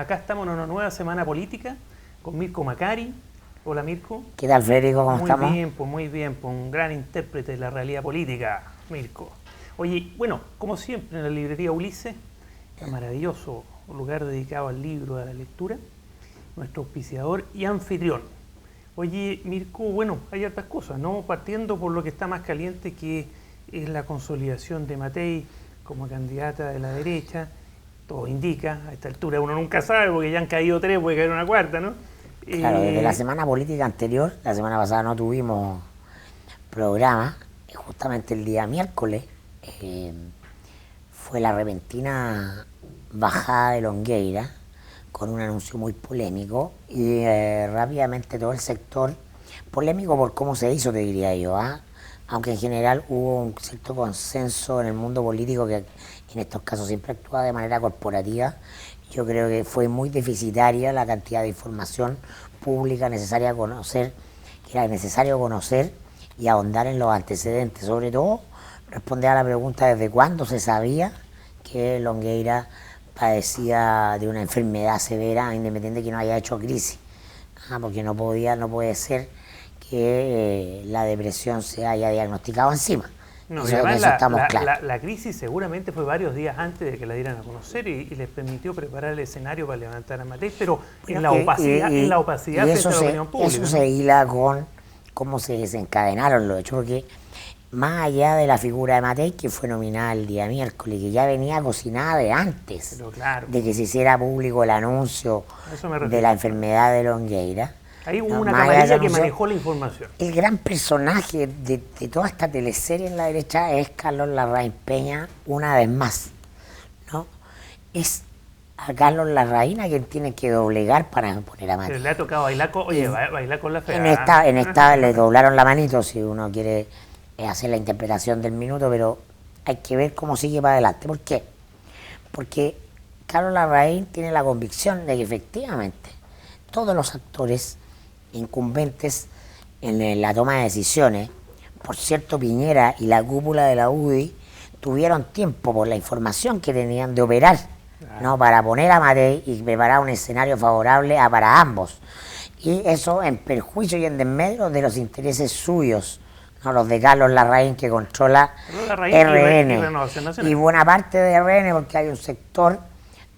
acá estamos en una nueva semana política con Mirko Macari. Hola Mirko. ¿Qué tal, Federico? ¿Cómo estamos? Muy bien, pues un gran intérprete de la realidad política, Mirko. Oye, bueno, como siempre en la librería Ulises, un maravilloso lugar dedicado al libro, a la lectura, nuestro auspiciador y anfitrión. Oye, Mirko, bueno, hay hartas cosas, ¿no? Partiendo por lo que está más caliente, que es la consolidación de Matei como candidata de la derecha. Todo indica, a esta altura uno nunca sabe, porque ya han caído 3, puede caer una cuarta, ¿no? Claro, desde la semana política anterior, la semana pasada no tuvimos programa, justamente el día miércoles fue la repentina bajada de Longueira, con un anuncio muy polémico, y rápidamente todo el sector, polémico por cómo se hizo, te diría yo, aunque en general hubo un cierto consenso en el mundo político que en estos casos siempre actúa de manera corporativa. Yo creo que fue muy deficitaria la cantidad de información pública necesaria conocer, que era necesario conocer y ahondar en los antecedentes. Sobre todo, responder a la pregunta desde cuándo se sabía que Longueira padecía de una enfermedad severa, independiente de que no haya hecho crisis. Porque no puede ser que la depresión se haya diagnosticado encima. No, eso, y además eso estamos claros. La crisis seguramente fue varios días antes de que la dieran a conocer y les permitió preparar el escenario para levantar a Matei, pero en la opacidad frente a la opinión pública. Eso se hila con cómo se desencadenaron los hechos, porque más allá de la figura de Matei, que fue nominada el día miércoles, que ya venía cocinada de antes, claro, de que se hiciera público el anuncio de la enfermedad de Longueira. Ahí hubo una camarilla que manejó la información. El gran personaje de toda esta teleserie en la derecha es Carlos Larraín Peña, una vez más, ¿no? Es a Carlos Larraín a quien tiene que doblegar para poner a Matei. Pero le ha tocado bailar con la fea. En esta le doblaron la manito, si uno quiere hacer la interpretación del minuto, pero hay que ver cómo sigue para adelante. ¿Por qué? Porque Carlos Larraín tiene la convicción de que efectivamente todos los actores incumbentes en la toma de decisiones, por cierto, Piñera y la cúpula de la UDI tuvieron tiempo por la información que tenían de operar, ¿no? Para poner a Matei y preparar un escenario favorable para ambos, y eso en perjuicio y en desmedro de los intereses suyos, ¿no? Los de Carlos Larraín, que controla RN y buena parte de RN, porque hay un sector,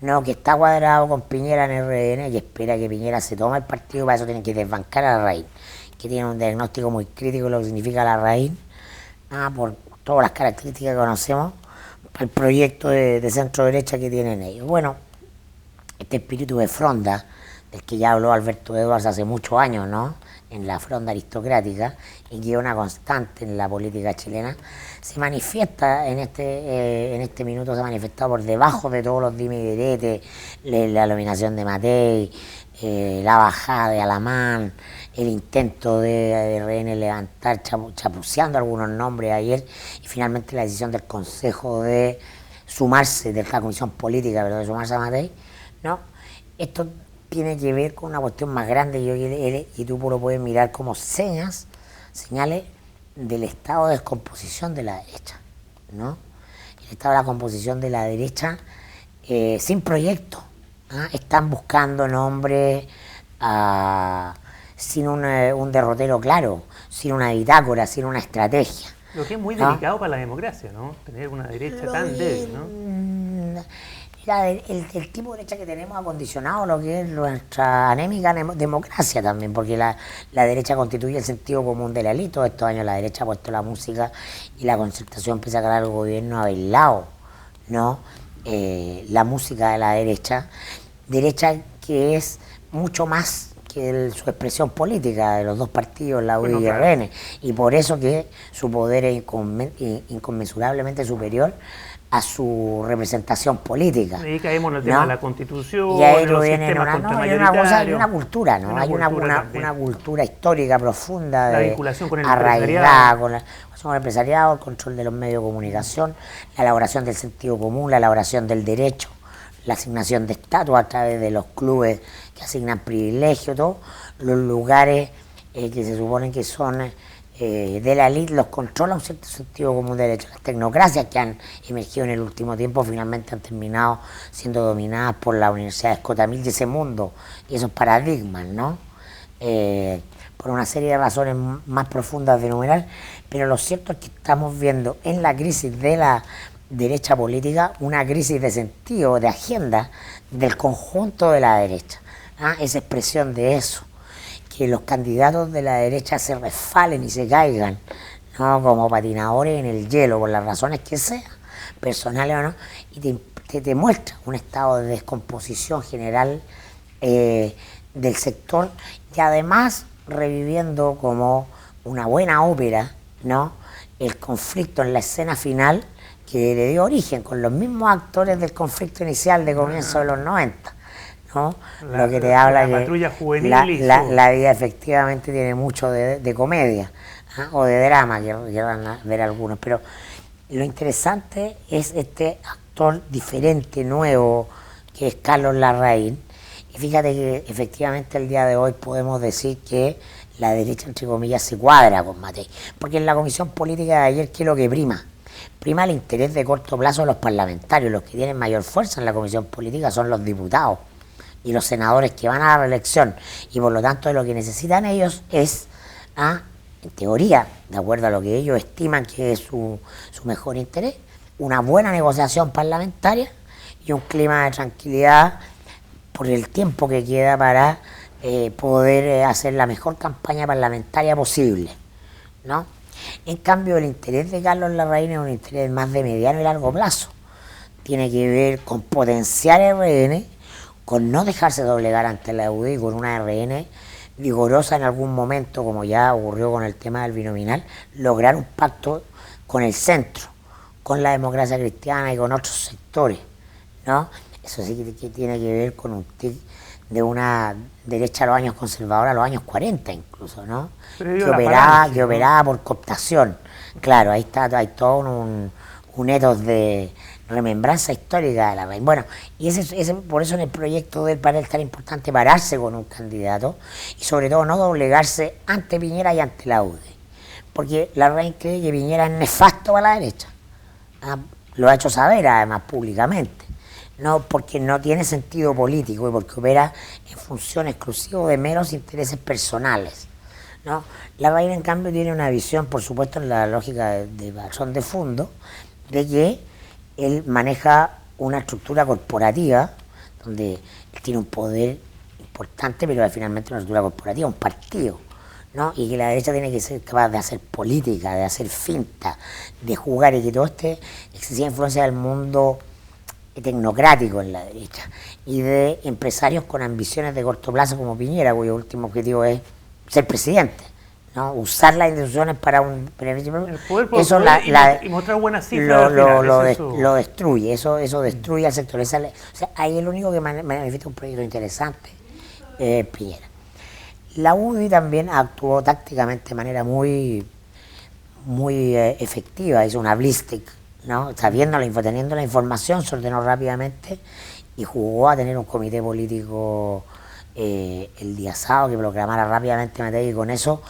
no, que está cuadrado con Piñera en RN y espera que Piñera se tome el partido. Para eso tienen que desbancar a Larraín, que tiene un diagnóstico muy crítico de lo que significa Larraín, por todas las características que conocemos, para el proyecto de centro derecha que tienen ellos. Bueno, este espíritu de fronda, del que ya habló Alberto Edwards hace muchos años, ¿no? En la fronda aristocrática, y que es una constante en la política chilena, se manifiesta en este minuto, se ha manifestado por debajo de todos los dimes y diretes, la nominación de Matei, la bajada de Alamán, el intento de RN levantar, chapuceando algunos nombres ayer, y finalmente la decisión del Consejo de sumarse, de la Comisión Política, de sumarse a Matei, ¿no? Esto tiene que ver con una cuestión más grande, y tú lo puedes mirar como señales del estado de descomposición de la derecha, ¿no? El estado de la composición de la derecha sin proyecto, están buscando nombres sin un derrotero claro, sin una bitácora, sin una estrategia. Lo que es muy delicado para la democracia, ¿no? Tener una derecha tan débil, ¿no? El tipo de derecha que tenemos ha condicionado lo que es nuestra anémica democracia también, porque la derecha constituye el sentido común de la élite. Todos estos años la derecha ha puesto la música y la concertación, empieza a ganar el gobierno, a bailado, ¿no? La música de la derecha que es mucho más que su expresión política de los dos partidos, la UDI y RN, y por eso que su poder es inconmensurablemente superior a su representación política. Y caemos en el tema de la Constitución, y ahí viene hay una cultura, ¿no? Hay una cultura histórica profunda, la vinculación con el arraigada con el empresariado, el control de los medios de comunicación, la elaboración del sentido común, la elaboración del derecho, la asignación de estatus a través de los clubes que asignan privilegios, todos los lugares que se suponen que son de la élite los controla un cierto sentido común de derecha. Las tecnocracias que han emergido en el último tiempo finalmente han terminado siendo dominadas por la Universidad de Escotamil y ese mundo y esos paradigmas, ¿no? Por una serie de razones más profundas de enumerar, pero lo cierto es que estamos viendo en la crisis de la derecha política una crisis de sentido, de agenda del conjunto de la derecha. Esa expresión de eso, que los candidatos de la derecha se resfalen y se caigan, ¿no? Como patinadores en el hielo, por las razones que sean, personales o no, y te muestra un estado de descomposición general del sector y además reviviendo como una buena ópera, ¿no? El conflicto en la escena final que le dio origen con los mismos actores del conflicto inicial de comienzo de los 90. ¿No? Lo que te habla la que patrulla juvenil la vida efectivamente tiene mucho de comedia o de drama que van a ver algunos, pero lo interesante es este actor diferente, nuevo, que es Carlos Larraín. Y fíjate que efectivamente el día de hoy podemos decir que la derecha, entre comillas, se cuadra con Matei, porque en la comisión política de ayer, ¿qué es lo que prima? Prima el interés de corto plazo de los parlamentarios. Los que tienen mayor fuerza en la comisión política son los diputados y los senadores que van a la reelección, y por lo tanto lo que necesitan ellos es, en teoría, de acuerdo a lo que ellos estiman que es su mejor interés, una buena negociación parlamentaria y un clima de tranquilidad por el tiempo que queda para poder hacer la mejor campaña parlamentaria posible, ¿no? En cambio, el interés de Carlos Larraín es un interés más de mediano y largo plazo. Tiene que ver con potenciar RN, con no dejarse doblegar ante la UDI, con una RN vigorosa en algún momento, como ya ocurrió con el tema del binominal, lograr un pacto con el centro, con la democracia cristiana y con otros sectores, ¿no? Eso sí que tiene que ver con un tic de una derecha a los años conservadora, a los años 40 incluso, ¿no? Que operaba por cooptación. Claro, ahí hay todo un ethos de remembranza histórica de la raíz. Bueno, y por eso en el proyecto del panel es tan importante pararse con un candidato y sobre todo no doblegarse ante Piñera y ante la UDI. Porque la raíz cree que Piñera es nefasto para la derecha. Lo ha hecho saber además públicamente. No, porque no tiene sentido político y porque opera en función exclusiva de meros intereses personales, ¿no? Larraín, en cambio, tiene una visión, por supuesto, en la lógica de razón de fondo, de que él maneja una estructura corporativa donde él tiene un poder importante, pero finalmente una estructura corporativa, un partido, ¿no? Y que la derecha tiene que ser capaz de hacer política, de hacer finta, de jugar, y que todo excesiva influencia del mundo tecnocrático en la derecha y de empresarios con ambiciones de corto plazo como Piñera, cuyo último objetivo es ser presidente, ¿no? Usar las instituciones para un beneficio. Eso y mostrar buenas cifras lo destruye, eso destruye al sector. O sea, ahí el único que manifiesta un proyecto interesante es Piñera. La UDI también actuó tácticamente de manera muy efectiva, hizo una balística, ¿no? Teniendo la información, se ordenó rápidamente y jugó a tener un comité político el día sábado que proclamara rápidamente Matei, y con eso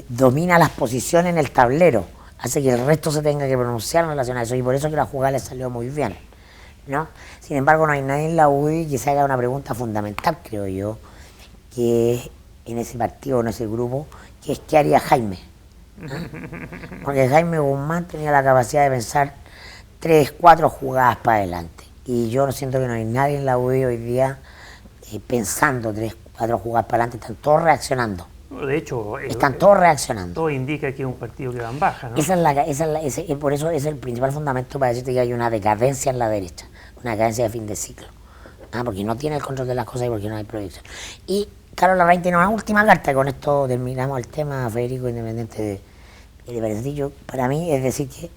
domina las posiciones en el tablero, hace que el resto se tenga que pronunciar en relación a eso, y por eso que la jugada le salió muy bien, ¿no? Sin embargo, no hay nadie en la UDI que se haga una pregunta fundamental, creo yo, que en ese partido, en ese grupo, que es ¿qué haría Jaime? Porque Jaime Guzmán tenía la capacidad de pensar 3, 4 jugadas para adelante, y yo siento que no hay nadie en la UDI hoy día pensando 3, 4 jugadas para adelante. Están todos reaccionando. De hecho, están todos reaccionando. Todo indica que es un partido que va en baja, ¿no? Por eso es el principal fundamento para decirte que hay una decadencia en la derecha, una decadencia de fin de ciclo, porque no tiene el control de las cosas y porque no hay proyección. Y Carlos Larraín tiene una última carta, y con esto terminamos el tema, Federico, independiente de para mí es decir que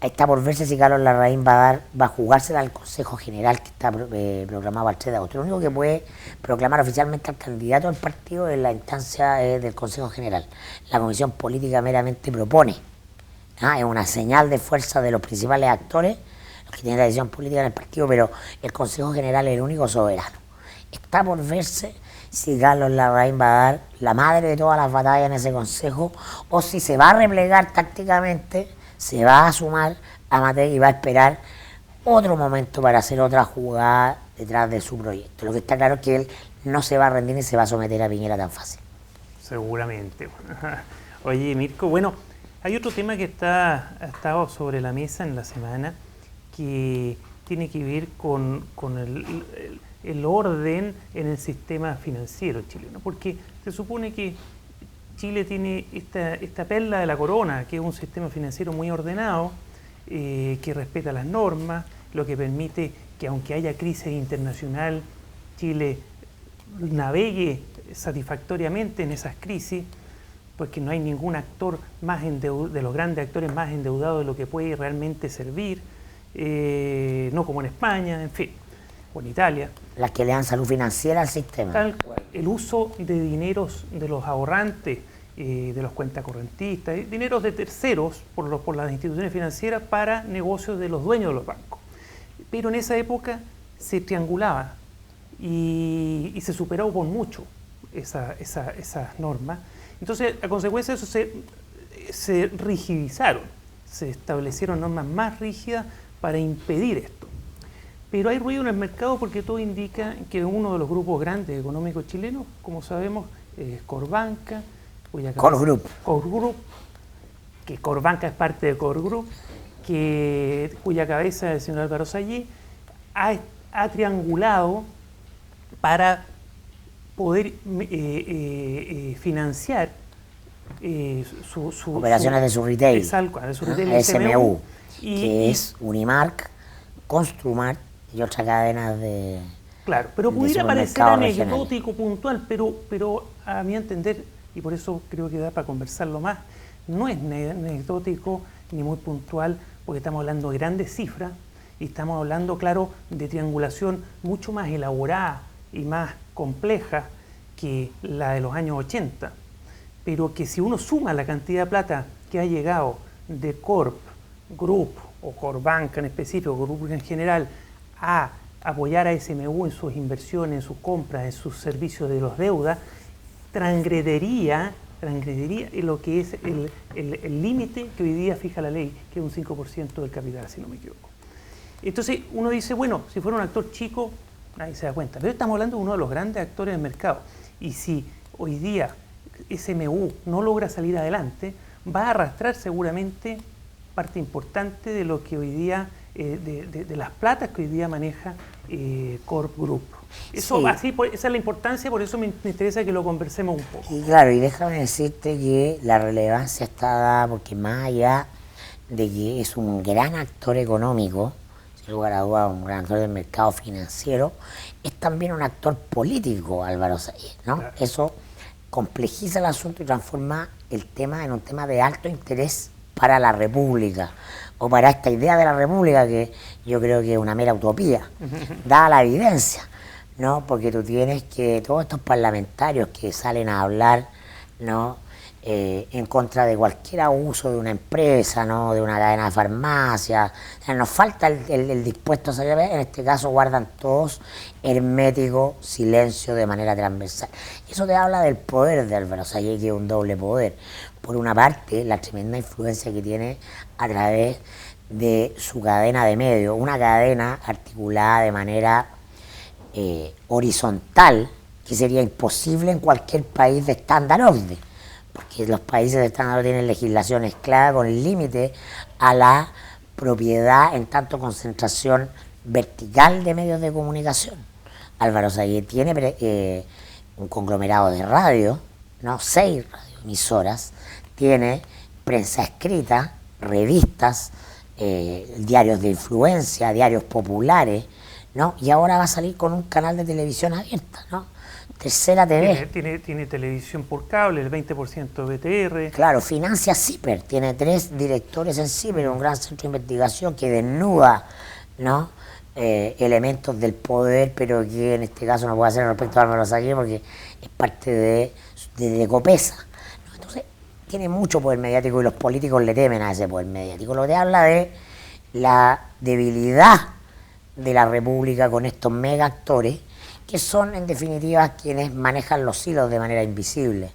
está por verse si Carlos Larraín va a jugársela al Consejo General que está proclamado al 3 de agosto. Lo único que puede proclamar oficialmente al candidato del partido es la instancia del Consejo General. La comisión política meramente propone, es una señal de fuerza de los principales actores, los que tienen la decisión política en el partido, pero el Consejo General es el único soberano. Está por verse si Carlos Larraín va a dar la madre de todas las batallas en ese consejo, o si se va a replegar tácticamente, se va a sumar a Matei y va a esperar otro momento para hacer otra jugada detrás de su proyecto. Lo que está claro es que él no se va a rendir ni se va a someter a Piñera tan fácil. Seguramente. Oye, Mirko, bueno, hay otro tema que ha estado sobre la mesa en la semana que tiene que ver con el orden en el sistema financiero chileno, porque se supone que Chile tiene esta perla de la corona, que es un sistema financiero muy ordenado, que respeta las normas, lo que permite que aunque haya crisis internacional, Chile navegue satisfactoriamente en esas crisis, pues que no hay ningún actor más de los grandes actores más endeudados de lo que puede realmente servir, no como en España, en fin, o en Italia. Las que le dan salud financiera al sistema. Tal cual. El uso de dineros de los ahorrantes, de los cuentacorrentistas, dineros de terceros por las instituciones financieras para negocios de los dueños de los bancos. Pero en esa época se triangulaba y se superó por mucho esas normas. Entonces, a consecuencia de eso, se rigidizaron, se establecieron normas más rígidas para impedir esto. Pero hay ruido en el mercado porque todo indica que uno de los grupos grandes económicos chilenos, como sabemos, es Corbanca, Core Group, que Corbanca es parte de Core Group, cuya cabeza el señor Álvaro Sayé ha triangulado para poder financiar operaciones de su retail, de su retail SMU, que es Unimark, Construmark y otras cadenas de... Claro, pero pudiera parecer anecdótico, puntual, pero a mi entender, y por eso creo que da para conversarlo más, no es anecdótico ni muy puntual, porque estamos hablando de grandes cifras y estamos hablando, claro, de triangulación mucho más elaborada y más compleja que la de los años 80, pero que si uno suma la cantidad de plata que ha llegado de Corp, Group o Corbanca en específico, Group en general, a apoyar a SMU en sus inversiones, en sus compras, en sus servicios de los deudas, transgrediría lo que es el límite que hoy día fija la ley, que es un 5% del capital, si no me equivoco. Entonces uno dice, bueno, si fuera un actor chico, nadie se da cuenta, pero estamos hablando de uno de los grandes actores del mercado, y si hoy día SMU no logra salir adelante, va a arrastrar seguramente parte importante de lo que hoy día, de las platas que hoy día maneja Corp Group. Eso, sí. Esa es la importancia, por eso me interesa que lo conversemos un poco. Y claro, y déjame decirte que la relevancia está dada porque más allá de que es un gran actor económico, sin lugar a dudas un gran actor del mercado financiero, es también un actor político, Álvaro Sayé, ¿no? Claro. Eso complejiza el asunto y transforma el tema en un tema de alto interés para la República, o para esta idea de la República, que yo creo que es una mera utopía, dada la evidencia, ¿no? Porque tú tienes que todos estos parlamentarios que salen a hablar, ¿no? En contra de cualquier abuso de una empresa, ¿no? De una cadena de farmacia, o sea, nos falta el dispuesto a salir, en este caso guardan todos hermético silencio de manera transversal. Eso te habla del poder de Álvaro Sayé, que es un doble poder. Por una parte, la tremenda influencia que tiene a través de su cadena de medios, una cadena articulada de manera horizontal, que sería imposible en cualquier país de estándar orden, porque los países de estándar tienen legislaciones claras con el límite a la propiedad en tanto concentración vertical de medios de comunicación. Álvaro Sayé tiene un conglomerado de radio, ¿no? 6 radioemisoras, tiene prensa escrita, revistas, diarios de influencia, diarios populares, ¿no? Y ahora va a salir con un canal de televisión abierta, ¿no? Tercera TV. Tiene televisión por cable, el 20% BTR. Claro, financia CIPER, tiene 3 directores en CIPER, un gran centro de investigación que desnuda, ¿no? Elementos del poder, pero que en este caso no puede hacer respecto a Álvaro Sayé porque es parte de Copesa, ¿no? Entonces, tiene mucho poder mediático y los políticos le temen a ese poder mediático. Lo que habla de la debilidad de la República con estos mega actores que son en definitiva quienes manejan los hilos de manera invisible,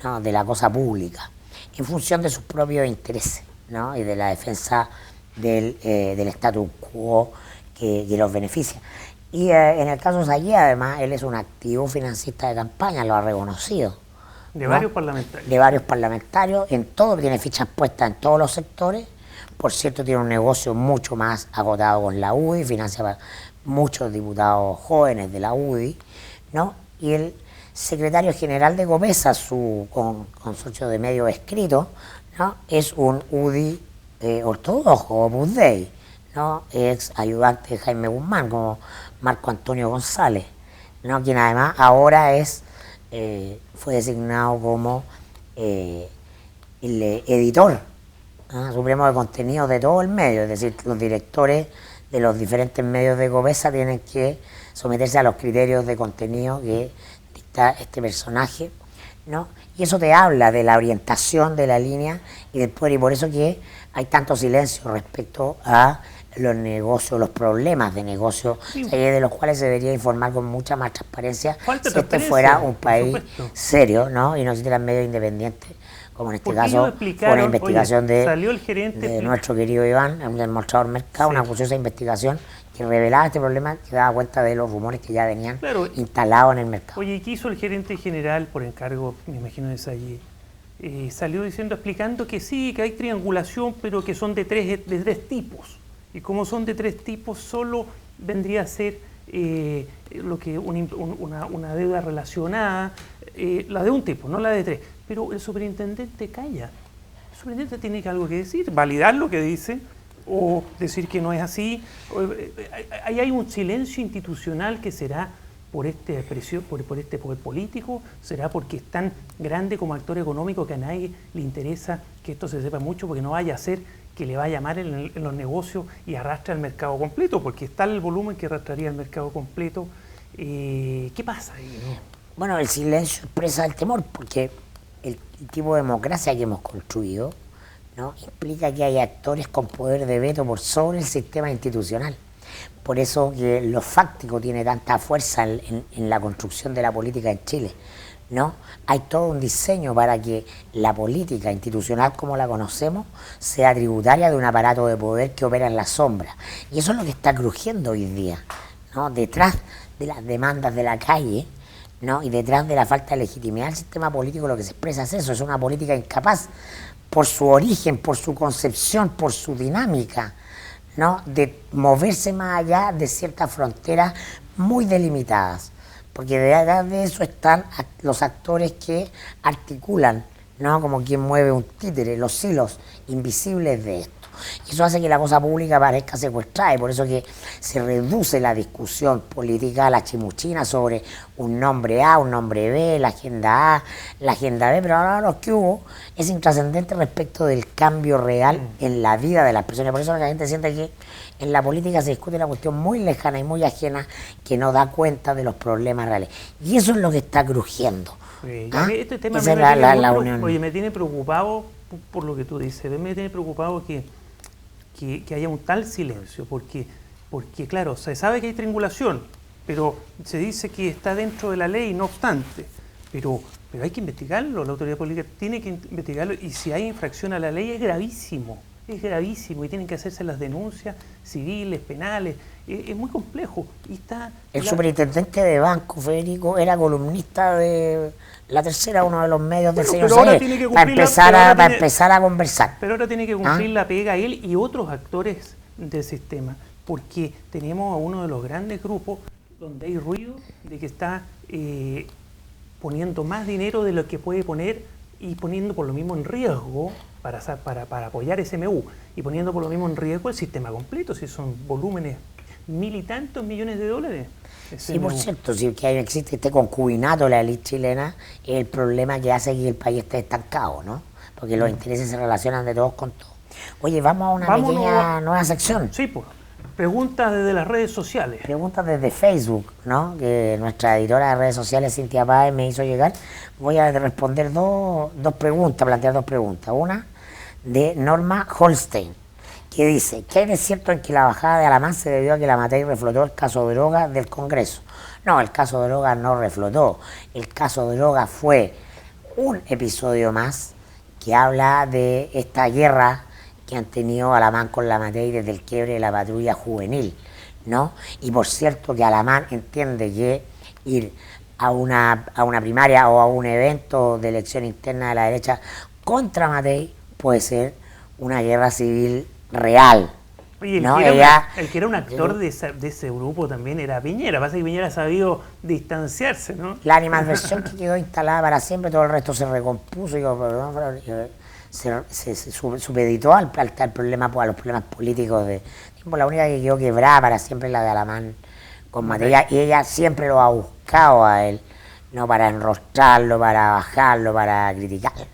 ¿no?, de la cosa pública, en función de sus propios intereses, ¿no?, y de la defensa del status quo que los beneficia. Y en el caso de Sayegh, además, él es un activo financista de campaña, lo ha reconocido. De varios parlamentarios. De varios parlamentarios, en todo, tiene fichas puestas en todos los sectores. Por cierto, tiene un negocio mucho más agotado con la UDI, financia a muchos diputados jóvenes de la UDI, ¿no? Y el secretario general de Copesa, su consorcio de medios escritos, ¿no?, es un UDI ortodoxo, Opus Dei, ¿no?, ex ayudante de Jaime Guzmán, como Marco Antonio González, ¿no?, quien además ahora fue designado como el editor supremo de contenidos de todo el medio, es decir, los directores de los diferentes medios de Copesa tienen que someterse a los criterios de contenido que dicta este personaje, ¿no? Y eso te habla de la orientación de la línea y del poder, y por eso que hay tanto silencio respecto a los negocios, los problemas de negocio, sí, de los cuales se debería informar con mucha más transparencia si este fuera un país serio, ¿no?, y no existieran medios independientes, como en este caso fue una investigación de nuestro querido Iván, del mostrador Mercado, sí, una acuciosa investigación que revelaba este problema, que daba cuenta de los rumores que ya venían instalados en el mercado. Oye, ¿qué hizo el gerente general por encargo, me imagino, de Sayegh? Salió explicando que sí, que hay triangulación, pero que son de tres tipos. Y como son de tres tipos, solo vendría a ser lo que una deuda relacionada, la de un tipo, no la de tres. Pero el superintendente calla. El superintendente tiene algo que decir, validar lo que dice o decir que no es así. Ahí hay un silencio institucional que será por este poder político, será porque es tan grande como actor económico que a nadie le interesa que esto se sepa mucho, porque no vaya a ser que le vaya mal en los negocios y arrastre al mercado completo, porque está el volumen que arrastraría al mercado completo. ¿Qué pasa ahí, no? Bueno, el silencio expresa el temor, porque el tipo de democracia que hemos construido, ¿no?, implica que hay actores con poder de veto por sobre el sistema institucional. Por eso que lo fáctico tiene tanta fuerza en la construcción de la política en Chile, ¿no? Hay todo un diseño para que la política institucional como la conocemos sea tributaria de un aparato de poder que opera en la sombra. Y eso es lo que está crujiendo hoy día, ¿no?, detrás de las demandas de la calle, ¿no?, y detrás de la falta de legitimidad del sistema político. Lo que se expresa es eso, es una política incapaz por su origen, por su concepción, por su dinámica, ¿no?, de moverse más allá de ciertas fronteras muy delimitadas, porque detrás de eso están los actores que articulan, ¿no?, como quien mueve un títere, los hilos invisibles de esto. Y eso hace que la cosa pública parezca secuestrada, y por eso que se reduce la discusión política a la chimuchina sobre un nombre A, un nombre B, la agenda A, la agenda B, pero ahora lo que hubo es intrascendente respecto del cambio real en la vida de las personas. Por eso la gente siente que en la política se discute una cuestión muy lejana y muy ajena que no da cuenta de los problemas reales. Y eso es lo que está crujiendo. Este tema me tiene preocupado por lo que tú dices, me tiene preocupado que haya un tal silencio, porque claro, se sabe que hay triangulación, pero se dice que está dentro de la ley, no obstante, pero hay que investigarlo, la autoridad política tiene que investigarlo, y si hay infracción a la ley es gravísimo, y tienen que hacerse las denuncias civiles, penales, es muy complejo. Y el superintendente de banco, Federico, era columnista de La Tercera, uno de los medios del señor Sayegh, para empezar a conversar. Pero ahora tiene que cumplir la pega él y otros actores del sistema, porque tenemos a uno de los grandes grupos donde hay ruido de que está poniendo más dinero de lo que puede poner y poniendo por lo mismo en riesgo para apoyar SMU, y poniendo por lo mismo en riesgo el sistema completo, si son volúmenes $1.000 y tantos millones de dólares. Sí, por cierto, si que existe este concubinato de la élite chilena, es el problema que hace que el país esté estancado, ¿no? Porque los intereses se relacionan de todos con todos. Oye, vamos a una pequeña nueva sección. Sí, pues. Preguntas desde las redes sociales. Preguntas desde Facebook, ¿no?, que nuestra editora de redes sociales, Cintia Páez, me hizo llegar. Voy a responder plantear dos preguntas. Una de Norma Holstein, que dice: ¿qué hay de cierto en que la bajada de Alamán se debió a que la Matei reflotó el caso de droga del Congreso? No, el caso Droga no reflotó. El caso Droga fue un episodio más que habla de esta guerra que han tenido Alamán con la Matei desde el quiebre de la patrulla juvenil, ¿no? Y por cierto que Alamán entiende que ir a una primaria o a un evento de elección interna de la derecha contra Matei puede ser una guerra civil real. Oye, ¿no? el que era un actor de ese grupo también era Piñera. Pasa que Piñera ha sabido distanciarse, ¿no? La animadversión que quedó instalada para siempre, todo el resto se recompuso y se supeditó al problema, a los problemas políticos. La única que quedó quebrada para siempre es la de Alamán con Matei, y ella siempre lo ha buscado a él, no para enrostrarlo, para bajarlo, para criticarlo,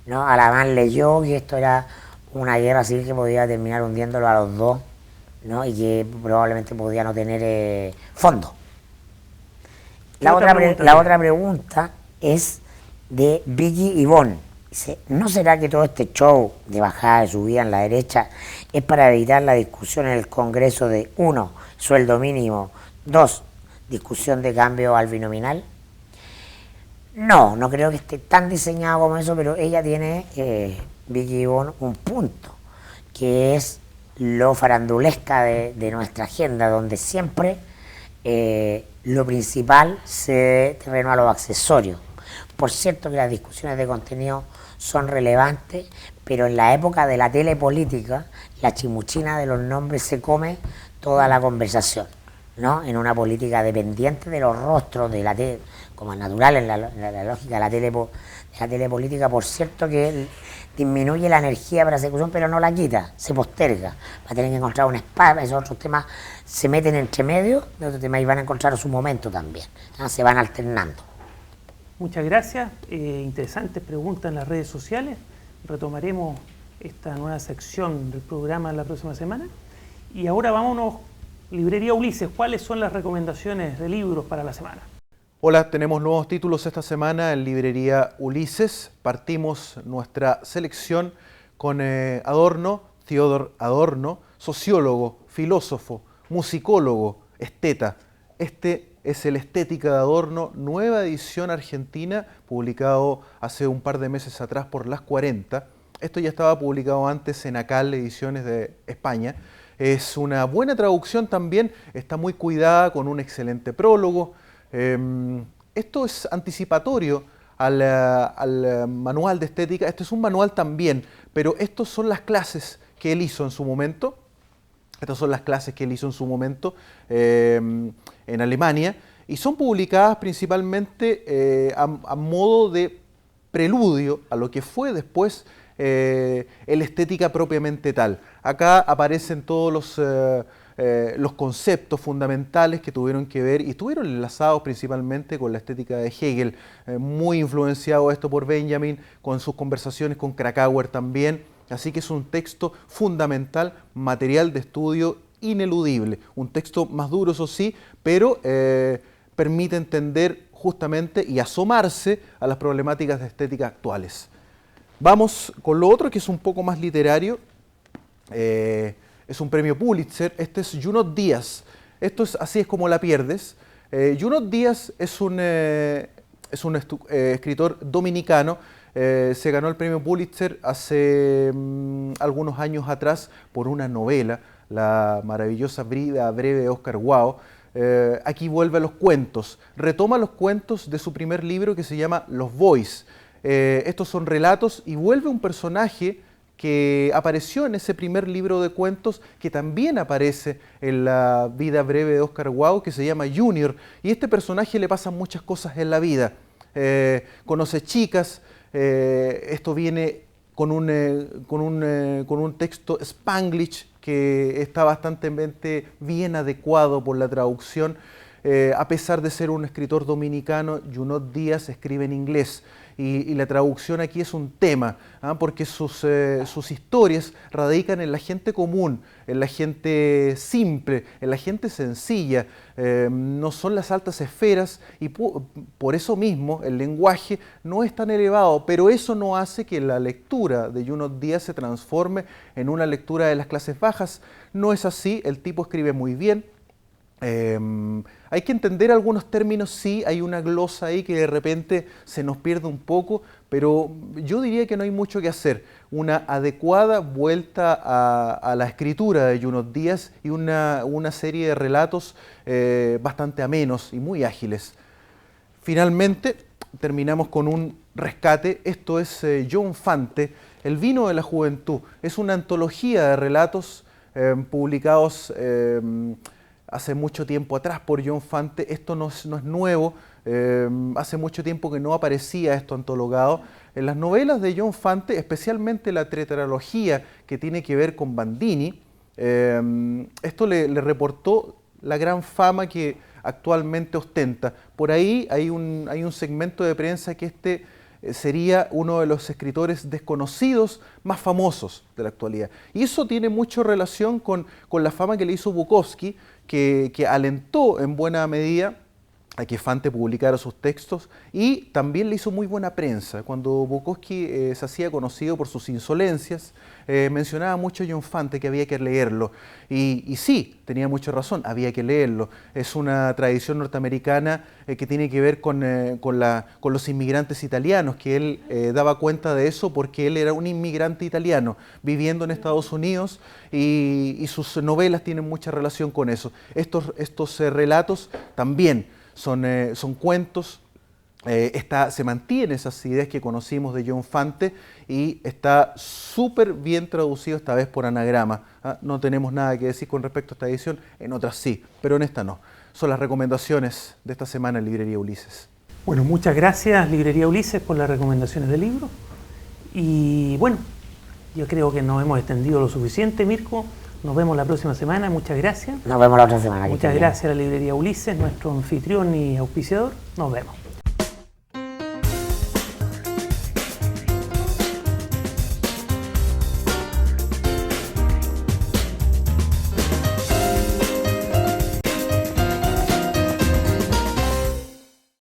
¿no? Alamán leyó que esto era una guerra civil que podía terminar hundiéndolo a los dos, ¿no? Y que probablemente podía no tener fondo. La otra pregunta es de Vicky Ivonne. Dice, ¿no será que todo este show de bajada, de subida en la derecha es para evitar la discusión en el Congreso de 1, sueldo mínimo, 2, discusión de cambio al binominal? No creo que esté tan diseñado como eso, pero ella tiene, Vicky Ivonne, un punto, que es lo farandulesca de nuestra agenda, donde siempre lo principal se dé terreno a los accesorios. Por cierto que las discusiones de contenido son relevantes, pero en la época de la telepolítica, la chimuchina de los nombres se come toda la conversación, ¿no? En una política dependiente de los rostros, como es natural en la lógica de la telepolítica, por cierto que disminuye la energía para la ejecución, pero no la quita, se posterga. Va a tener que encontrar un espacio, esos otros temas se meten entre medio de otros temas y van a encontrar su momento también, ¿no? Se van alternando. Muchas gracias. Interesantes preguntas en las redes sociales. Retomaremos esta nueva sección del programa la próxima semana. Y ahora vámonos, Librería Ulises, ¿cuáles son las recomendaciones de libros para la semana? Hola, tenemos nuevos títulos esta semana en Librería Ulises. Partimos nuestra selección con Adorno, Theodor Adorno, sociólogo, filósofo, musicólogo, esteta. Este es el Estética de Adorno, nueva edición argentina, publicado hace un par de meses atrás por Las 40. Esto ya estaba publicado antes en ACAL, Ediciones de España. Es una buena traducción también, está muy cuidada con un excelente prólogo. Esto es anticipatorio al manual de estética. Este es un manual también, pero estas son las clases que él hizo en su momento. Estas son las clases que él hizo en su momento en Alemania y son publicadas principalmente a modo de preludio a lo que fue después el estética propiamente tal. Acá aparecen todos los conceptos fundamentales que tuvieron que ver y estuvieron enlazados principalmente con la estética de Hegel, muy influenciado esto por Benjamin, con sus conversaciones con Krakauer también. Así que es un texto fundamental, material de estudio ineludible. Un texto más duro, eso sí, pero permite entender justamente y asomarse a las problemáticas de estética actuales. Vamos con lo otro, que es un poco más literario. Es un premio Pulitzer. Este es Junot Díaz. Esto es Así es como la pierdes. Junot Díaz es un escritor dominicano. Se ganó el premio Pulitzer hace algunos años atrás por una novela, la maravillosa Vida breve de Oscar Wilde. Aquí vuelve a los cuentos, retoma los cuentos de su primer libro que se llama Los Boys. Estos son relatos y vuelve un personaje que apareció en ese primer libro de cuentos, que también aparece en la Vida breve de Oscar Wilde, que se llama Junior. Y a este personaje le pasan muchas cosas en la vida. Conoce chicas. Esto viene con un texto Spanglish que está bastante bien adecuado por la traducción. A pesar de ser un escritor dominicano, Junot Díaz escribe en inglés y la traducción aquí es un tema, porque sus historias radican en la gente común, en la gente simple, en la gente sencilla, no son las altas esferas y por eso mismo el lenguaje no es tan elevado, pero eso no hace que la lectura de Junot Díaz se transforme en una lectura de las clases bajas. No es así, el tipo escribe muy bien. Hay que entender algunos términos, sí, hay una glosa ahí que de repente se nos pierde un poco, pero yo diría que no hay mucho que hacer. Una adecuada vuelta a la escritura de Junot Díaz y una serie de relatos bastante amenos y muy ágiles. Finalmente, terminamos con un rescate. Esto es John Fante, El vino de la juventud. Es una antología de relatos publicados hace mucho tiempo atrás por John Fante. Esto no es nuevo, hace mucho tiempo que no aparecía esto antologado. En las novelas de John Fante, especialmente la tetralogía que tiene que ver con Bandini, esto le reportó la gran fama que actualmente ostenta. Por ahí hay un segmento de prensa que sería uno de los escritores desconocidos más famosos de la actualidad. Y eso tiene mucha relación con la fama que le hizo Bukowski, que alentó en buena medida a que Fante publicara sus textos y también le hizo muy buena prensa. Cuando Bukowski se hacía conocido por sus insolencias, mencionaba mucho a John Fante que había que leerlo. Y sí, tenía mucha razón, había que leerlo. Es una tradición norteamericana que tiene que ver con los inmigrantes italianos, que él daba cuenta de eso porque él era un inmigrante italiano viviendo en Estados Unidos y sus novelas tienen mucha relación con eso. Estos relatos también son cuentos, se mantienen esas ideas que conocimos de John Fante y está súper bien traducido esta vez por Anagrama. No tenemos nada que decir con respecto a esta edición, en otras sí, pero en esta no. Son las recomendaciones de esta semana en Librería Ulises. Bueno, muchas gracias Librería Ulises por las recomendaciones del libro. Y bueno, yo creo que nos hemos extendido lo suficiente, Mirko. Nos vemos la próxima semana, muchas gracias. Nos vemos la otra semana. Muchas gracias a la Librería Ulises, nuestro anfitrión y auspiciador. Nos vemos.